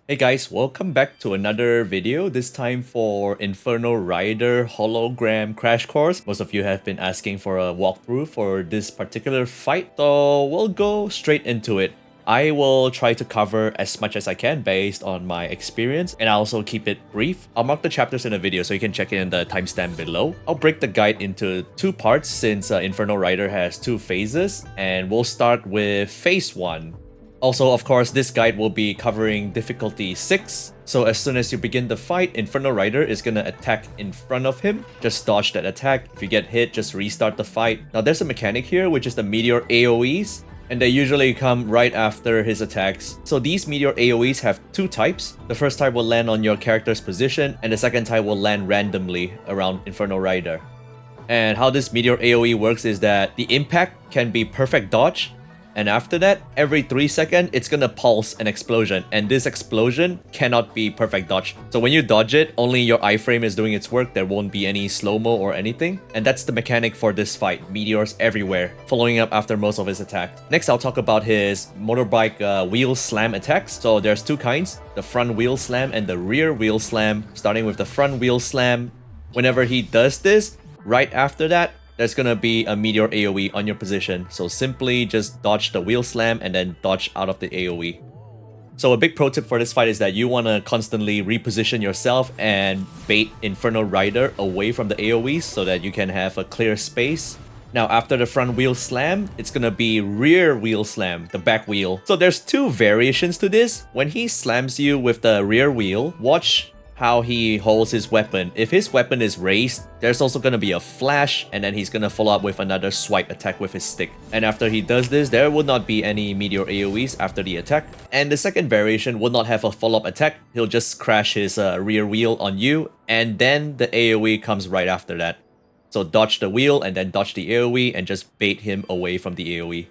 Hey guys, welcome back to another video, this time for Inferno Rider Hologram Crash Course. Most of you have been asking for a walkthrough for this particular fight, so we'll go straight into it. I will try to cover as much as I can based on my experience, and I'll also keep it brief. I'll mark the chapters in the video so you can check it in the timestamp below. I'll break the guide into two parts since Inferno Rider has two phases, and we'll start with phase 1. Also, of course, this guide will be covering difficulty 6. So as soon as you begin the fight, Inferno Rider is gonna attack in front of him. Just dodge that attack. If you get hit, just restart the fight. Now there's a mechanic here, which is the Meteor AOEs. And they usually come right after his attacks. So these Meteor AOEs have two types. The first type will land on your character's position, and the second type will land randomly around Inferno Rider. And how this Meteor AOE works is that the impact can be perfect dodge, and after that, every 3 seconds, it's gonna pulse an explosion, and this explosion cannot be perfect dodge. So when you dodge it, only your iframe is doing its work, there won't be any slow-mo or anything. And that's the mechanic for this fight, meteors everywhere, following up after most of his attacks. Next, I'll talk about his motorbike wheel slam attacks. So there's two kinds, the front wheel slam and the rear wheel slam. Starting with the front wheel slam, whenever he does this, right after that, there's gonna be a Meteor AoE on your position. So simply just dodge the wheel slam and then dodge out of the AoE. So a big pro tip for this fight is that you wanna constantly reposition yourself and bait Inferno Rider away from the AoEs so that you can have a clear space. Now after the front wheel slam, it's gonna be rear wheel slam, the back wheel. So there's two variations to this. When he slams you with the rear wheel, watch how he holds his weapon. If his weapon is raised, there's also gonna be a flash, and then he's gonna follow up with another swipe attack with his stick. And after he does this, there will not be any Meteor AoEs after the attack. And the second variation will not have a follow-up attack. He'll just crash his rear wheel on you, and then the AoE comes right after that. So dodge the wheel and then dodge the AoE and just bait him away from the AoE.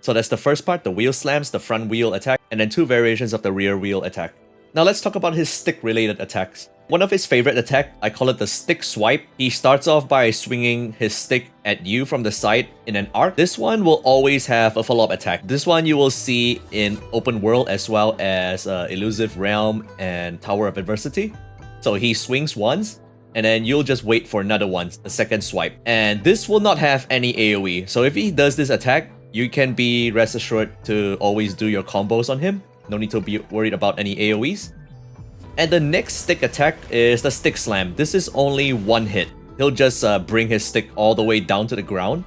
So that's the first part, the wheel slams, the front wheel attack, and then two variations of the rear wheel attack. Now let's talk about his stick-related attacks. One of his favorite attack, I call it the stick swipe. He starts off by swinging his stick at you from the side in an arc. This one will always have a follow-up attack. This one you will see in open world as well as Elusive Realm and Tower of Adversity. So he swings once, and then you'll just wait for another one, the second swipe. And this will not have any AoE. So if he does this attack, you can be rest assured to always do your combos on him. No need to be worried about any AoEs. And the next stick attack is the stick slam. This is only one hit. He'll just bring his stick all the way down to the ground.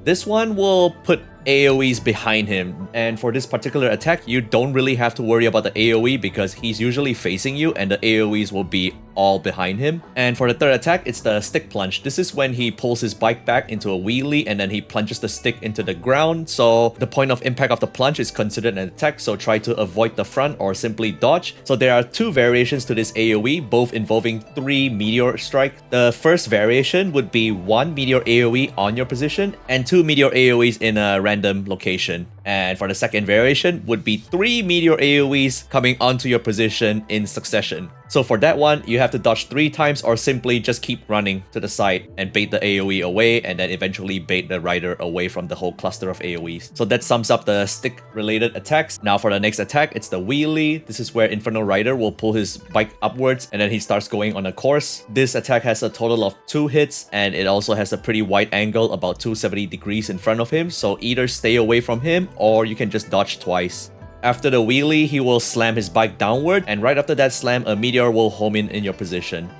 This one will put AoEs behind him, and for this particular attack, you don't really have to worry about the AoE because he's usually facing you and the AoEs will be all behind him. And for the third attack, it's the stick plunge. This is when he pulls his bike back into a wheelie and then he plunges the stick into the ground. So the point of impact of the plunge is considered an attack, so try to avoid the front or simply dodge. So there are two variations to this AoE, both involving 3 meteor strike. The first variation would be 1 meteor AoE on your position and 2 meteor AoEs in a random location. And for the second variation would be 3 meteor AoEs coming onto your position in succession. So for that one, you have to dodge 3 times or simply just keep running to the side and bait the AoE away and then eventually bait the rider away from the whole cluster of AoEs. So that sums up the stick related attacks. Now for the next attack, it's the wheelie. This is where Inferno Rider will pull his bike upwards and then he starts going on a course. This attack has a total of 2 hits and it also has a pretty wide angle, about 270 degrees in front of him. So either stay away from him or you can just dodge twice. After the wheelie, he will slam his bike downward, and right after that slam, a meteor will home in your position.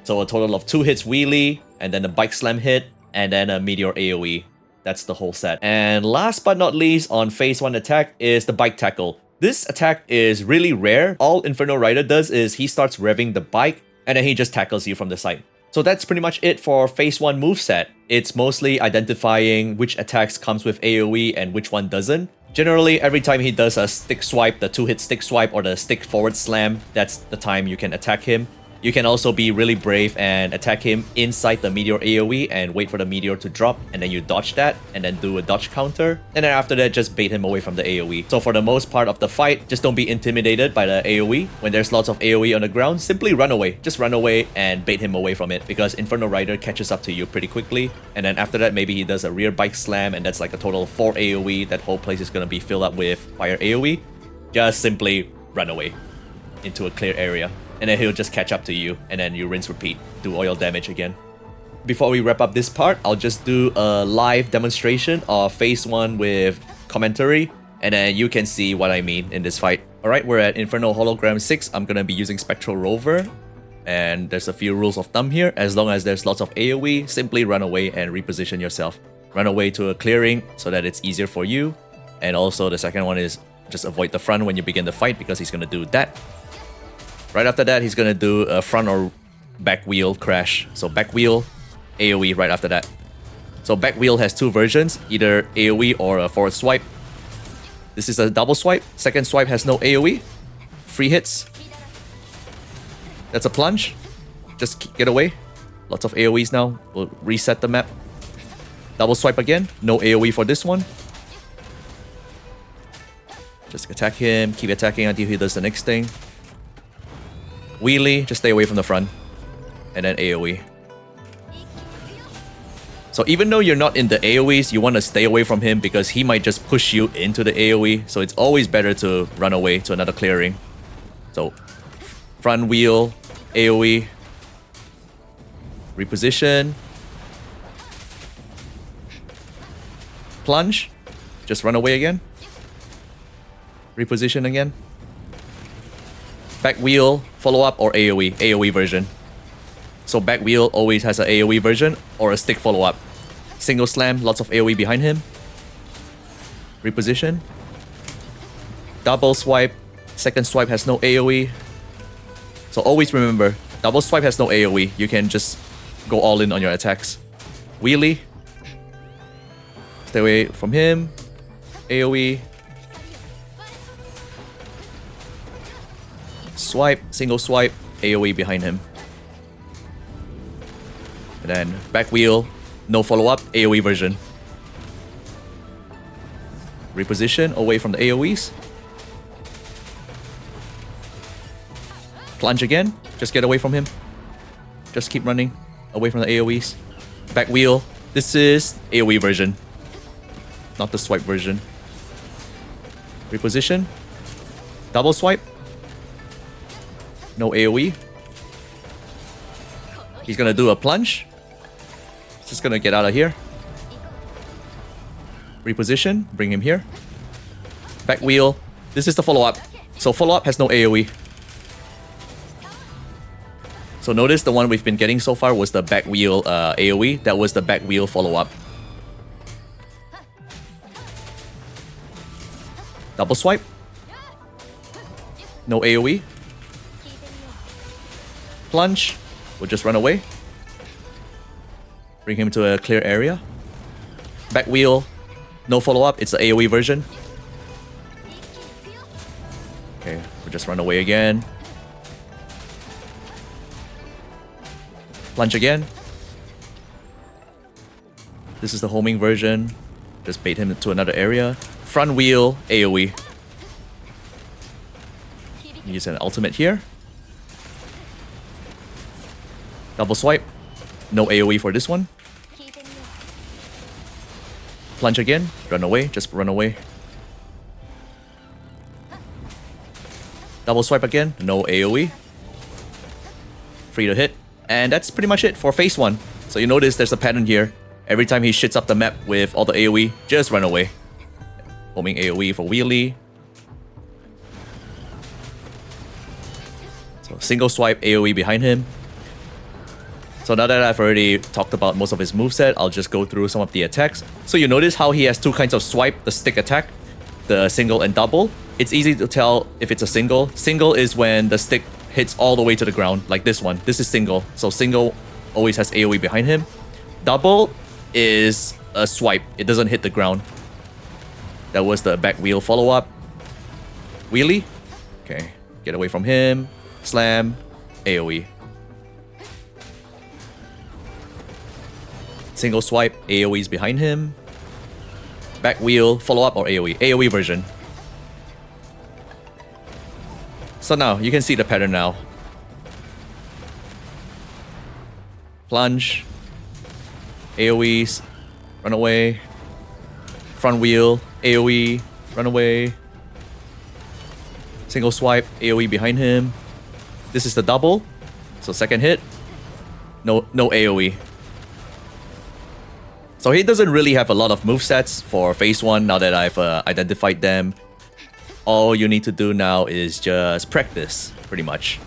So a total of 2 hits wheelie, and then a bike slam hit, and then a meteor AoE. That's the whole set. And last but not least, on phase 1 attack is the bike tackle. This attack is really rare. All Inferno Rider does is he starts revving the bike, and then he just tackles you from the side. So that's pretty much it for phase 1 moveset. It's mostly identifying which attacks comes with AoE and which one doesn't. Generally, every time he does a stick swipe, the 2-hit stick swipe or the stick forward slam, that's the time you can attack him. You can also be really brave and attack him inside the Meteor AoE and wait for the Meteor to drop, and then you dodge that and then do a dodge counter, and then after that just bait him away from the AoE. So for the most part of the fight, just don't be intimidated by the AoE. When there's lots of AoE on the ground, simply run away. Just run away and bait him away from it, because Inferno Rider catches up to you pretty quickly, and then after that maybe he does a rear bike slam and that's like a total of 4 AoE. That whole place is gonna be filled up with fire AoE. Just simply run away. into a clear area. And then he'll just catch up to you, and then you rinse repeat, do all your damage again. Before we wrap up this part, I'll just do a live demonstration of phase 1 with commentary, and then you can see what I mean in this fight. Alright, we're at Inferno Hologram 6. I'm gonna be using Spectral Rover, and there's a few rules of thumb here. As long as there's lots of AoE, simply run away and reposition yourself. Run away to a clearing so that it's easier for you. And also the second one is just avoid the front when you begin the fight, because he's gonna do that. Right after that, he's gonna do a front or back wheel crash. So back wheel, AoE right after that. So back wheel has two versions, either AoE or a forward swipe. This is a double swipe. Second swipe has no AoE. Free hits. That's a plunge. Just get away. Lots of AoEs now. We'll reset the map. Double swipe again. No AoE for this one. Just attack him. Keep attacking until he does the next thing. Wheelie. Just stay away from the front. And then AoE. So even though you're not in the AoEs, you want to stay away from him because he might just push you into the AoE. So it's always better to run away to another clearing. So front wheel, AoE, reposition, plunge, just run away again, reposition again, back wheel, follow up, or AoE, AoE version. So back wheel always has an AoE version or a stick follow up. Single slam, lots of AoE behind him. Reposition. Double swipe. Second swipe has no AoE. So always remember, double swipe has no AoE. You can just go all in on your attacks. Wheelie. Stay away from him. AoE. Swipe, single swipe, AoE behind him. And then back wheel, no follow-up, AoE version. Reposition away from the AoEs. Plunge again, just get away from him. Just keep running away from the AoEs. Back wheel, this is AoE version, not the swipe version. Reposition. Double swipe. No AoE. He's gonna do a plunge. Just gonna get out of here. Reposition, bring him here. Back wheel. This is the follow-up. So follow-up has no AoE. So notice the one we've been getting so far was the back wheel AoE. That was the back wheel follow-up. Double swipe. No AoE. Plunge. We'll just run away. Bring him to a clear area. Back wheel. No follow-up. It's the AoE version. Okay, we'll just run away again. Plunge again. This is the homing version. Just bait him to another area. Front wheel, AoE. Use an ultimate here. Double swipe. No AoE for this one. Plunge again. Run away. Just run away. Double swipe again. No AoE. Free to hit. And that's pretty much it for phase 1. So you notice there's a pattern here. Every time he shits up the map with all the AoE, just run away. Homing AoE for Wheelie. So single swipe AoE behind him. So now that I've already talked about most of his moveset, I'll just go through some of the attacks. So you notice how he has two kinds of swipe, the stick attack, the single and double. It's easy to tell if it's a single. Single is when the stick hits all the way to the ground, like this one. This is single. So single always has AoE behind him. Double is a swipe. It doesn't hit the ground. That was the back wheel follow-up. Wheelie. Okay, get away from him. Slam. AoE. Single swipe, AoE's behind him. Back wheel, follow-up, or AoE. AoE version. So now, you can see the pattern now. Plunge. AoEs. Run away. Front wheel. AoE. Run away. Single swipe, AoE behind him. This is the double. So second hit. No AoE. So he doesn't really have a lot of movesets for phase 1 now that I've identified them. All you need to do now is just practice, pretty much.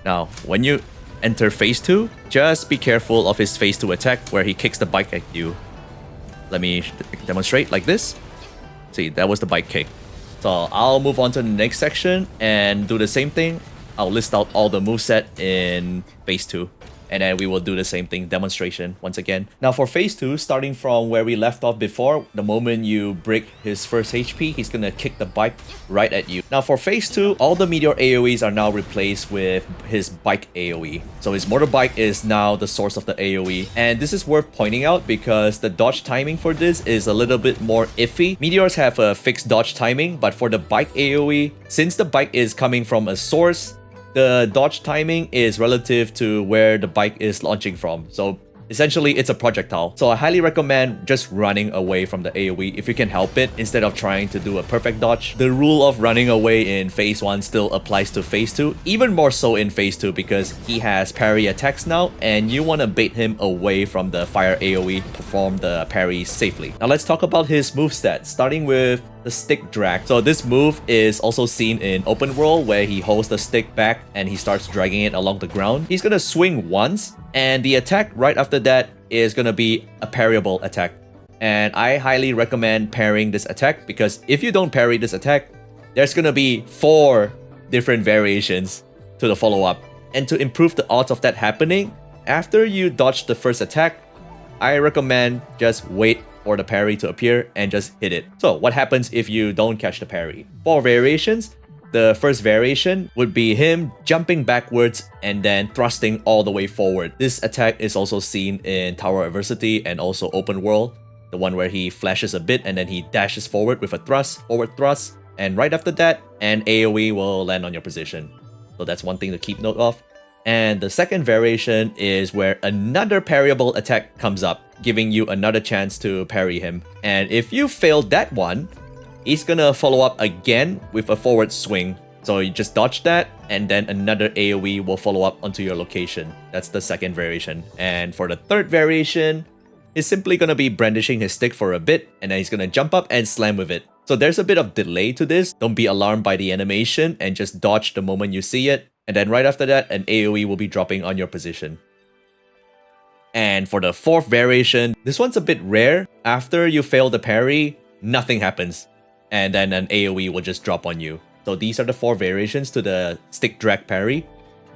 Now, when you enter phase 2, just be careful of his phase 2 attack where he kicks the bike at you. Let me demonstrate like this. See, that was the bike kick. So I'll move on to the next section and do the same thing. I'll list out all the moveset in phase 2. And then we will do the same thing, demonstration, once again. Now for phase 2, starting from where we left off before, the moment you break his first HP, he's gonna kick the bike right at you. Now for phase 2, all the Meteor AOEs are now replaced with his bike AOE. So his motorbike is now the source of the AOE. And this is worth pointing out because the dodge timing for this is a little bit more iffy. Meteors have a fixed dodge timing, but for the bike AOE, since the bike is coming from a source, the dodge timing is relative to where the bike is launching from. So essentially, it's a projectile. So I highly recommend just running away from the AoE if you can help it, instead of trying to do a perfect dodge. The rule of running away in phase 1 still applies to phase 2, even more so in phase 2 because he has parry attacks now, and you want to bait him away from the fire AoE to perform the parry safely. Now let's talk about his moveset, starting with the stick drag. So this move is also seen in open world where he holds the stick back and he starts dragging it along the ground. He's gonna swing once, and the attack right after that is gonna be a parryable attack. And I highly recommend parrying this attack because if you don't parry this attack, there's gonna be 4 different variations to the follow-up. And to improve the odds of that happening, after you dodge the first attack, I recommend just wait for the parry to appear and just hit it. So what happens if you don't catch the parry? 4 variations. The first variation would be him jumping backwards and then thrusting all the way forward. This attack is also seen in Tower Adversity and also Open World, the one where he flashes a bit and then he dashes forward with a forward thrust, and right after that, an AoE will land on your position. So that's one thing to keep note of. And the second variation is where another parryable attack comes up, giving you another chance to parry him. And if you failed that one, he's gonna follow up again with a forward swing. So you just dodge that, and then another AoE will follow up onto your location. That's the second variation. And for the third variation, he's simply gonna be brandishing his stick for a bit, and then he's gonna jump up and slam with it. So there's a bit of delay to this. Don't be alarmed by the animation and just dodge the moment you see it. And then right after that, an AoE will be dropping on your position. And for the fourth variation, this one's a bit rare. After you fail the parry, nothing happens. And then an AoE will just drop on you. So these are the 4 variations to the stick drag parry.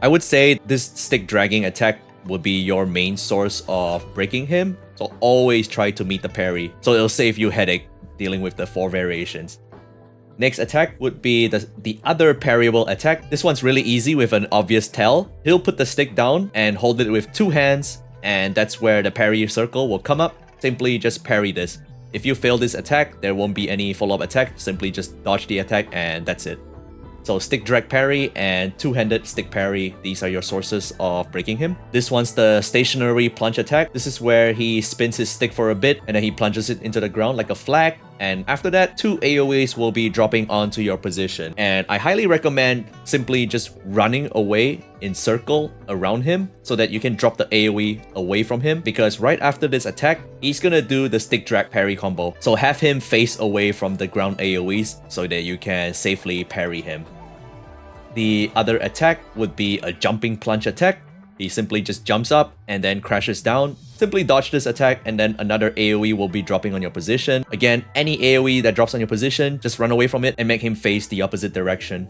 I would say this stick dragging attack would be your main source of breaking him. So always try to meet the parry. So it'll save you headache dealing with the 4 variations. Next attack would be the other parryable attack. This one's really easy with an obvious tell. He'll put the stick down and hold it with 2 hands, and that's where the parry circle will come up. Simply just parry this. If you fail this attack, there won't be any follow-up attack. Simply just dodge the attack and that's it. So stick drag parry and 2-handed stick parry, these are your sources of breaking him. This one's the stationary plunge attack. This is where he spins his stick for a bit and then he plunges it into the ground like a flag. And after that, 2 AoEs will be dropping onto your position. And I highly recommend simply just running away in circle around him so that you can drop the AoE away from him, because right after this attack, he's gonna do the stick drag parry combo. So have him face away from the ground AoEs so that you can safely parry him. The other attack would be a jumping plunge attack. He simply just jumps up and then crashes down. Simply dodge this attack and then another AoE will be dropping on your position. Again, any AoE that drops on your position, just run away from it and make him face the opposite direction.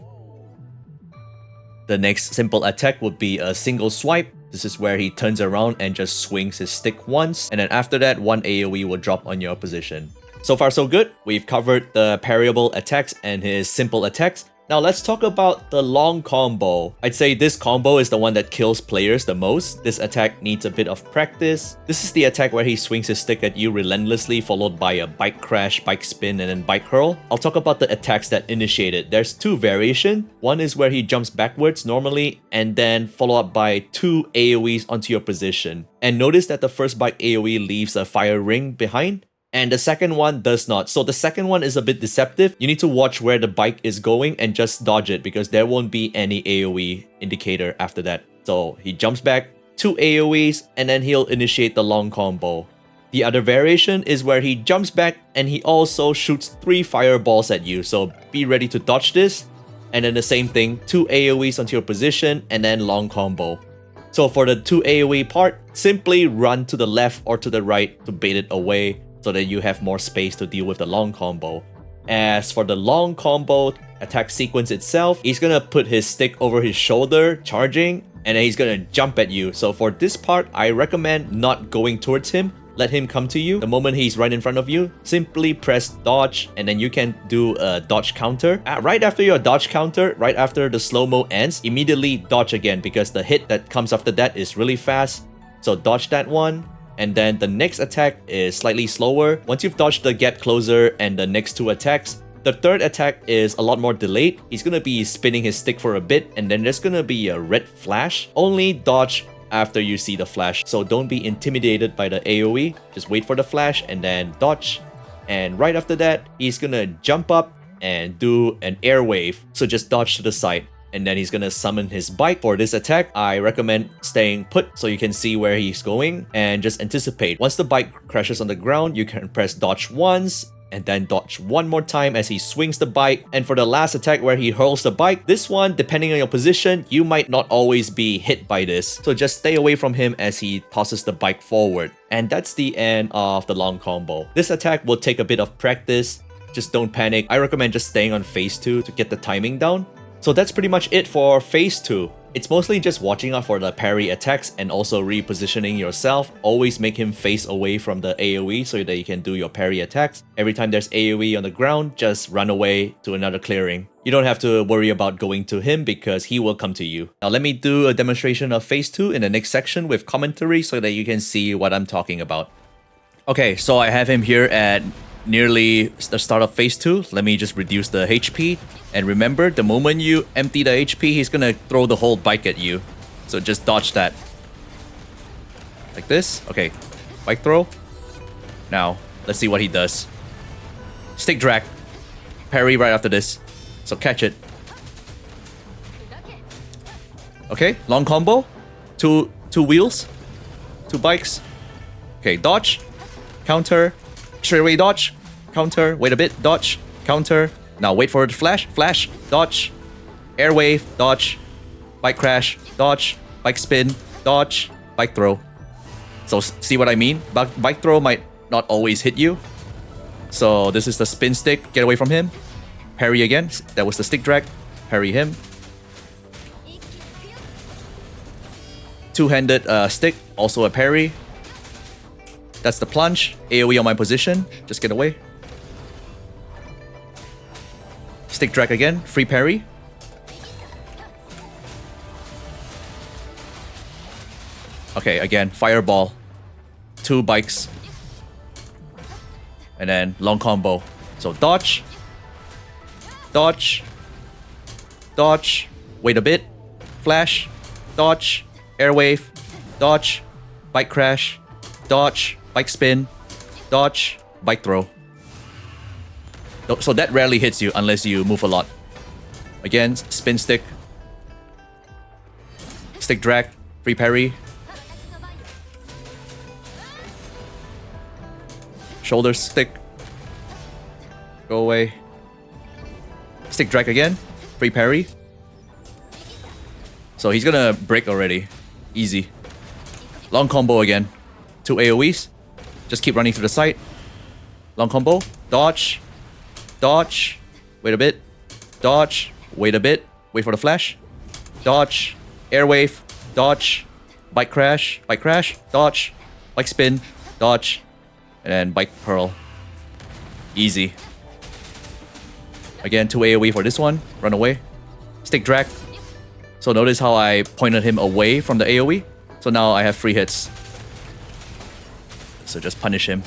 The next simple attack would be a single swipe. This is where he turns around and just swings his stick once, and then after that, 1 AoE will drop on your position. So far so good. We've covered the parryable attacks and his simple attacks. Now let's talk about the long combo. I'd say this combo is the one that kills players the most. This attack needs a bit of practice. This is the attack where he swings his stick at you relentlessly, followed by a bike crash, bike spin, and then bike hurl. I'll talk about the attacks that initiate it. There's 2 variations. One is where he jumps backwards normally, and then follow up by 2 AoEs onto your position. And notice that the first bike AoE leaves a fire ring behind. and the second one does not. So the second one is a bit deceptive. You need to watch where the bike is going and just dodge it because there won't be any AoE indicator after that. So he jumps back, 2 AoEs, and then he'll initiate the long combo. The other variation is where he jumps back and he also shoots 3 fireballs at you. So be ready to dodge this. And then the same thing, 2 AoEs onto your position and then long combo. So for the 2 AoE part, simply run to the left or to the right to bait it away so that you have more space to deal with the long combo. As for the long combo attack sequence itself, he's gonna put his stick over his shoulder, charging, and then he's gonna jump at you. So for this part, I recommend not going towards him. Let him come to you. The moment he's right in front of you, simply press dodge and then you can do a dodge counter. Right after your dodge counter, right after the slow-mo ends, immediately dodge again because the hit that comes after that is really fast. So dodge that one. And then the next attack is slightly slower. Once you've dodged the get closer and the next 2 attacks, the third attack is a lot more delayed. He's gonna be spinning his stick for a bit and then there's gonna be a red flash. Only dodge after you see the flash. So don't be intimidated by the AoE. Just wait for the flash and then dodge. And right after that, he's gonna jump up and do an air wave. So just dodge to the side. And then he's gonna summon his bike. For this attack, I recommend staying put so you can see where he's going and just anticipate. Once the bike crashes on the ground, you can press dodge once and then dodge one more time as he swings the bike. And for the last attack where he hurls the bike, this one, depending on your position, you might not always be hit by this. So just stay away from him as he tosses the bike forward. And that's the end of the long combo. This attack will take a bit of practice. Just don't panic. I recommend just staying on phase 2 to get the timing down. So that's pretty much it for phase 2. It's mostly just watching out for the parry attacks and also repositioning yourself. Always make him face away from the AoE so that you can do your parry attacks. Every time there's AoE on the ground, just run away to another clearing. You don't have to worry about going to him because he will come to you. Now let me do a demonstration of phase 2 in the next section with commentary so that you can see what I'm talking about. Okay, so I have him here at nearly the start of phase 2. Let me just reduce the HP. And remember, the moment you empty the HP, he's gonna throw the whole bike at you. So just dodge that. Like this. Okay. Bike throw. Now, let's see what he does. Stick drag. Parry right after this. So catch it. Okay, long combo. Two wheels. 2 bikes. Okay, dodge. Counter. Straight away dodge. Counter. Wait a bit. Dodge. Counter. Now wait for the flash. Flash. Dodge. Air wave. Dodge. Bike crash. Dodge. Bike spin. Dodge. Bike throw. So see what I mean? Bike throw might not always hit you. So this is the spin stick. Get away from him. Parry again. That was the stick drag. Parry him. 2-handed stick. Also a parry. That's the plunge. AoE on my position. Just get away. Stick drag again. Free parry. Okay, again, fireball. 2 bikes. And then long combo. So dodge. Dodge. Dodge. Wait a bit. Flash. Dodge. Air wave. Dodge. Bike crash. Dodge. Bike spin. Dodge. Bike throw. So that rarely hits you unless you move a lot. Again, spin stick. Stick drag. Free parry. Shoulder stick. Go away. Stick drag again. Free parry. So he's gonna break already. Easy. Long combo again. 2 AoEs. Just keep running to the side. Long combo. Dodge. Dodge. Wait a bit. Dodge. Wait a bit. Wait for the flash. Dodge. Air wave. Dodge. Bike crash. Bike crash. Dodge. Bike spin. Dodge. And then bike pearl. Easy. Again, 2 AoE for this one. Run away. Stick drag. So notice how I pointed him away from the AoE. So now I have free hits. So just punish him.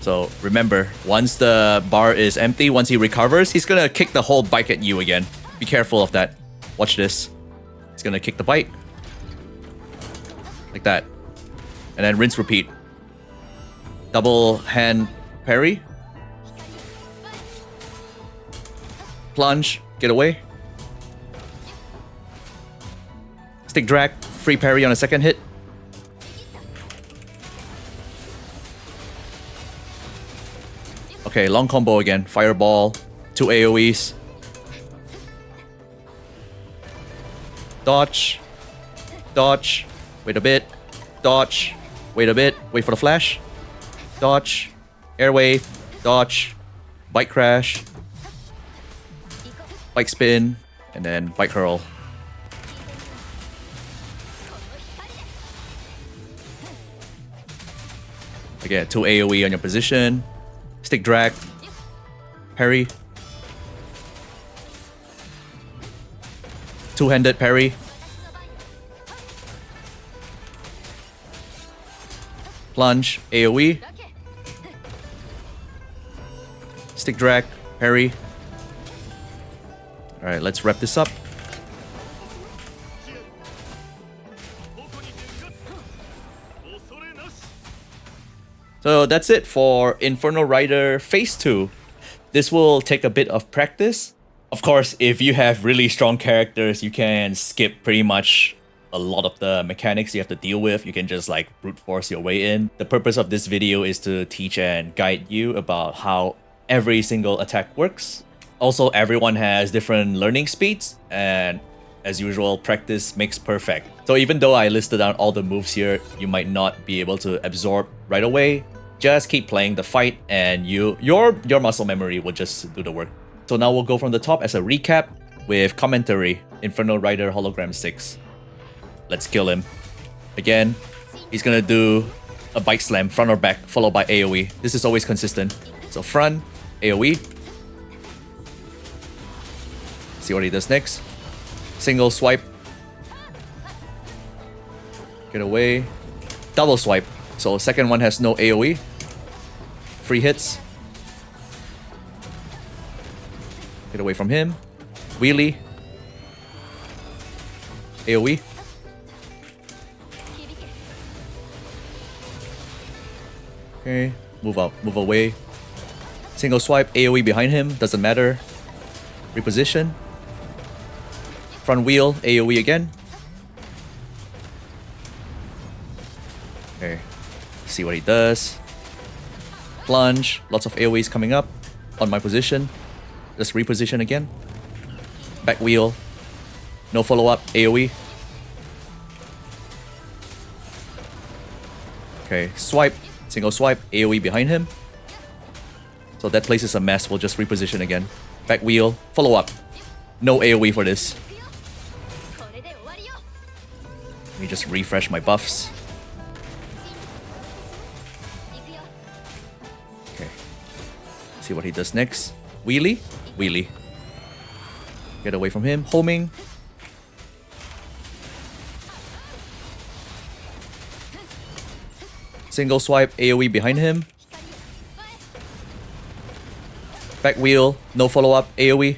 So remember, once the bar is empty, once he recovers, he's gonna kick the whole bike at you again. Be careful of that. Watch this. He's gonna kick the bike. Like that. And then rinse, repeat. Double hand parry. Plunge, get away. Stick drag, free parry on a second hit. Okay, long combo again. Fireball, 2 AoEs. Dodge. Dodge. Wait a bit. Dodge. Wait a bit. Wait for the flash. Dodge. Air wave. Dodge. Bike crash. Bike spin. And then bike curl. Again, 2 AoE on your position. Stick drag. Parry. Two-handed parry. Plunge, AoE. Stick drag, parry. Alright, let's wrap this up. So that's it for Inferno Rider Phase 2. This will take a bit of practice. Of course, if you have really strong characters, you can skip pretty much a lot of the mechanics you have to deal with. You can just like brute force your way in. The purpose of this video is to teach and guide you about how every single attack works. Also, everyone has different learning speeds, and as usual, practice makes perfect. So even though I listed out all the moves here, you might not be able to absorb right away. Just keep playing the fight and your muscle memory will just do the work. So now we'll go from the top as a recap with commentary. Inferno Rider Hologram 6. Let's kill him. Again, he's gonna do a bike slam, front or back, followed by AoE. This is always consistent. So front, AoE. See what he does next. Single swipe. Get away. Double swipe. So second one has no AoE. Free hits. Get away from him. Wheelie. AoE. Okay, move out, move away. Single swipe, AoE behind him, doesn't matter. Reposition. Front wheel, AoE again. Okay, see what he does. Plunge, lots of AoEs coming up on my position. Just reposition again. Back wheel. No follow-up, AoE. Okay, swipe. Single swipe, AoE behind him. So that place is a mess, we'll just reposition again. Back wheel, follow-up. No AoE for this. Let me just refresh my buffs. Okay. See what he does next. Wheelie. Wheelie. Get away from him. Homing. Single swipe, AoE behind him. Back wheel, no follow-up, AoE.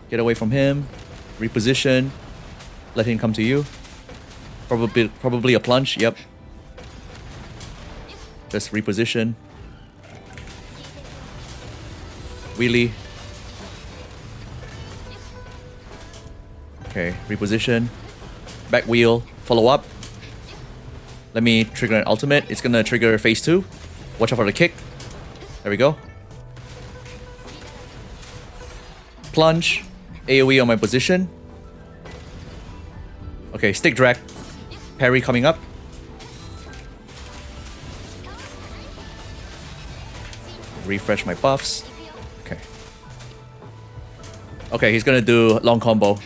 Get away from him. Reposition. Let him come to you. Probably a plunge, yep. Just reposition. Wheelie. Okay, reposition. Back wheel, follow up. Let me trigger an ultimate. It's gonna trigger phase 2. Watch out for the kick. There we go. Plunge. AoE on my position. Okay, stick drag. Parry coming up. Refresh my buffs. Okay. Okay, he's gonna do long combo.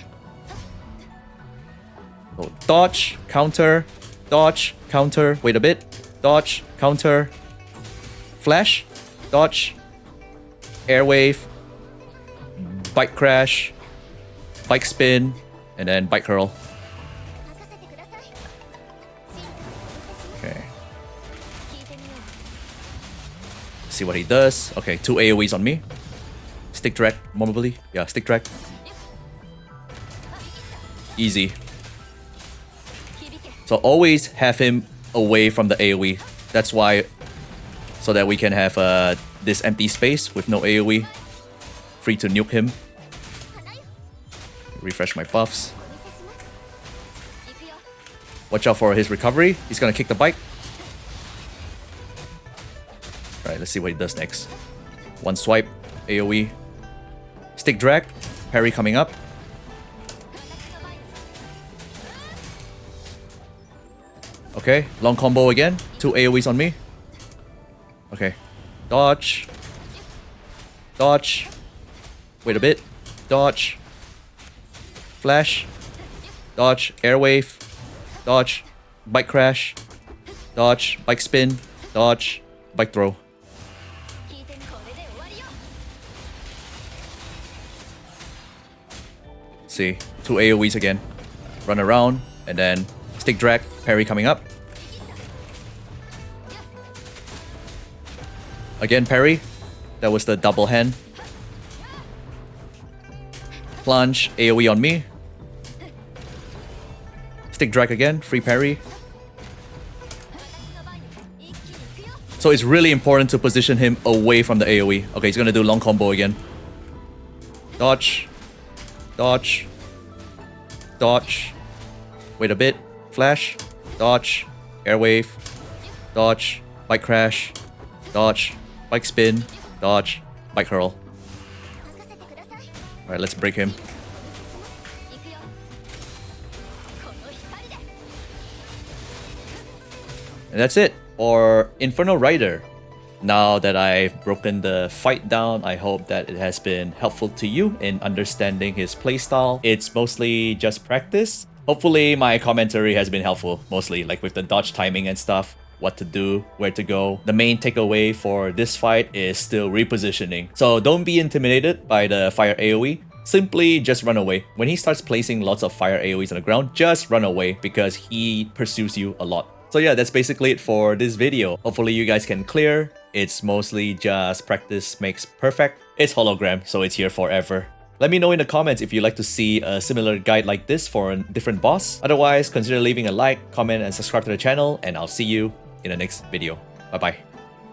So dodge, counter, dodge, counter, wait a bit, dodge, counter, flash, dodge, air wave, bike crash, bike spin, and then bike curl. Okay. See what he does. Okay, 2 AoEs on me. Stick drag, probably. Yeah, stick drag. So always have him away from the AoE. That's why, so that we can have this empty space with no AoE. Free to nuke him. Refresh my buffs. Watch out for his recovery. He's gonna kick the bike. Alright, let's see what he does next. One swipe, AoE. Stick drag, parry coming up. Okay, long combo again. 2 AoEs on me. Okay. Dodge. Dodge. Wait a bit. Dodge. Flash. Dodge. Airwave. Dodge. Bike crash. Dodge. Bike spin. Dodge. Bike throw. See. 2 AoEs again. Run around. And then stick drag. Parry coming up. Again, parry. That was the double hand. Plunge, AoE on me. Stick drag again, free parry. So it's really important to position him away from the AoE. Okay, he's gonna do long combo again. Dodge. Dodge. Dodge. Wait a bit. Flash. Dodge. Airwave. Dodge. Bike crash. Dodge. Bike spin. Dodge. Bike curl. Alright, let's break him. And that's it for Inferno Rider. Now that I've broken the fight down, I hope that it has been helpful to you in understanding his playstyle. It's mostly just practice. Hopefully my commentary has been helpful, mostly like with the dodge timing and stuff, what to do, where to go. The main takeaway for this fight is still repositioning. So don't be intimidated by the fire AoE. Simply just run away. When he starts placing lots of fire AoEs on the ground, just run away because he pursues you a lot. So yeah, that's basically it for this video. Hopefully you guys can clear. It's mostly just practice makes perfect. It's Hologram, so it's here forever. Let me know in the comments if you'd like to see a similar guide like this for a different boss. Otherwise, consider leaving a like, comment, and subscribe to the channel, and I'll see you in the next video. Bye bye.